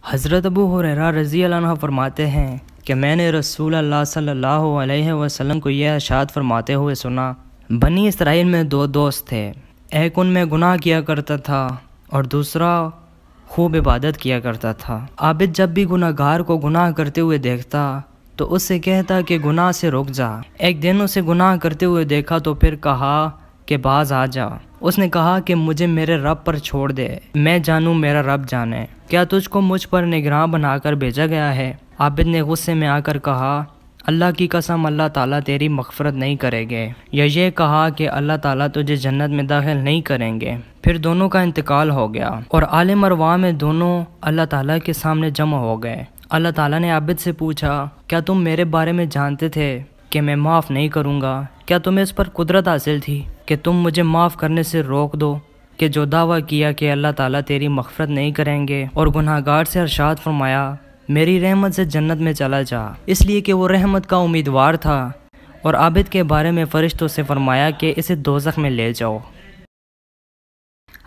حضرت ابو ہریرہ رضی اللہ عنہ فرماتے ہیں کہ میں نے رسول اللہ صلی اللہ علیہ وسلم کو یہ ارشاد فرماتے ہوئے سنا، بنی اسرائیل میں دو دوست تھے، ایک ان میں گناہ کیا کرتا تھا اور دوسرا خوب عبادت کیا کرتا تھا۔ عابد جب بھی گناہ گار کو گناہ کرتے ہوئے دیکھتا تو اس سے کہتا کہ گناہ سے رک جا۔ ایک دن اسے گناہ کرتے ہوئے دیکھا تو پھر کہا کہ باز آ جا۔ اس نے کہا کہ مجھے میرے رب پر چھوڑ دے، میں جانوں میرا رب جانے، کیا تجھ کو مجھ پر نگراں بنا کر بھیجا گیا ہے؟ عابد نے غصے میں آ کر کہا، اللہ کی قسم اللہ تعالیٰ تیری مغفرت نہیں کریں گے، یا یہ کہا کہ اللہ تعالیٰ تجھے جنت میں داخل نہیں کریں گے۔ پھر دونوں کا انتقال ہو گیا اور عالم ارواح میں دونوں اللہ تعالیٰ کے سامنے جمع ہو گئے۔ اللہ تعالیٰ نے عابد سے پوچھا، کیا تم میرے بارے میں جانتے تھے کہ میں معاف نہیں کروں گا؟ کیا تمہیں اس پر قدرت حاصل تھی کہ تم مجھے معاف کرنے سے روک دو کہ جو دعویٰ کیا کہ اللہ تعالیٰ تیری مغفرت نہیں کریں گے، اور گناہ گار سے ارشاد فرمایا میری رحمت سے جنت میں چلا جا، اس لیے کہ وہ رحمت کا امیدوار تھا، اور عابد کے بارے میں فرشتوں سے فرمایا کہ اسے دوزخ میں لے جاؤ۔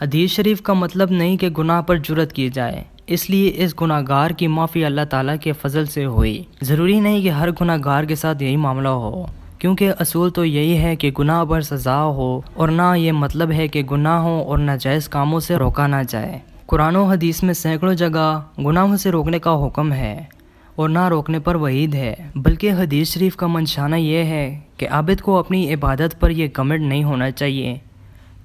حدیث شریف کا مطلب نہیں کہ گناہ پر جرأت کی جائے، اس لیے اس گناہ گار کی معافی اللہ تعالیٰ کے فضل سے ہوئی۔ ضروری نہیں کہ ہر گناہ گار کے ساتھ یہی معاملہ ہو، کیونکہ اصول تو یہی ہے کہ گناہ پر سزا ہو، اور نہ یہ مطلب ہے کہ گناہوں اور ناجائز کاموں سے روکا نہ جائے۔ قرآن و حدیث میں سینکڑوں جگہ گناہوں سے روکنے کا حکم ہے اور نہ روکنے پر وعید ہے، بلکہ حدیث شریف کا منشانہ یہ ہے کہ عابد کو اپنی عبادت پر یہ گھمنڈ نہیں ہونا چاہیے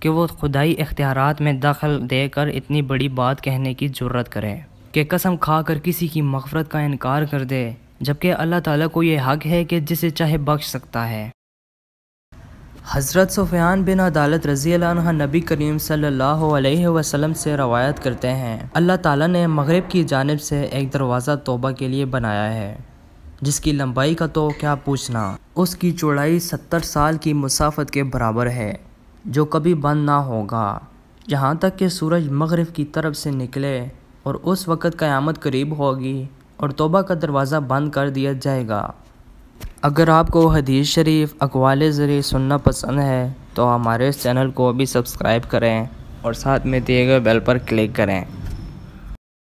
کہ وہ خدائی اختیارات میں دخل دے کر اتنی بڑی بات کہنے کی جرأت کرے کہ قسم کھا کر کسی کی مغفرت کا انکار کر دے، جبکہ اللہ تعالیٰ کو یہ حق ہے کہ جسے چاہے بخش سکتا ہے۔ حضرت سفیان بن عدالت رضی اللہ عنہ نبی کریم صلی اللہ علیہ وسلم سے روایت کرتے ہیں، اللہ تعالیٰ نے مغرب کی جانب سے ایک دروازہ توبہ کے لیے بنایا ہے، جس کی لمبائی کا تو کیا پوچھنا، اس کی چوڑائی 70 سال کی مسافت کے برابر ہے، جو کبھی بند نہ ہوگا یہاں تک کہ سورج مغرب کی طرف سے نکلے، اور اس وقت قیامت قریب ہوگی اور توبہ کا دروازہ بند کر دیا جائے گا۔ اگر آپ کو حدیث شریف اقوال ذریعے سننا پسند ہے تو ہمارے اس چینل کو بھی سبسکرائب کریں اور ساتھ میں دیے گئے بیل پر کلک کریں۔